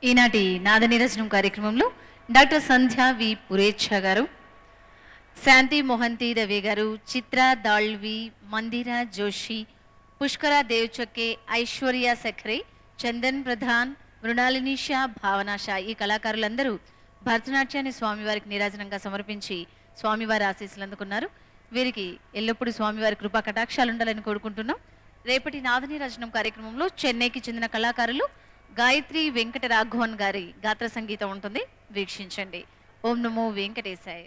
ఈనాటి నాద నీరజనం కార్యక్రమంలో డాక్టర్ సంధ్య వి పురేచ్ఛ గారు, శాంతి మొహంతి దవే గారు, చిత్ర దాళ్వి, మందిరా జోషి, పుష్కర దేవ్చక్కే, ఐశ్వర్య సఖరే, చందన్ ప్రధాన్, మృణాలిని షా, భావనా షా ఈ కళాకారులందరూ భరతనాట్యాన్ని స్వామివారికి నీరాజనంగా సమర్పించి స్వామివారి ఆశీస్సులు అందుకున్నారు. వీరికి ఎల్లప్పుడూ స్వామివారి కృపా కటాక్షాలు ఉండాలని కోరుకుంటున్నాం. రేపటి నాద నీరాజనం కార్యక్రమంలో చెన్నైకి చెందిన కళాకారులు గాయత్రి వెంకట రాఘవన్ గారి గాత్ర సంగీతం ఉంటుంది, వీక్షించండి. ఓం నమో వెంకటేశాయ.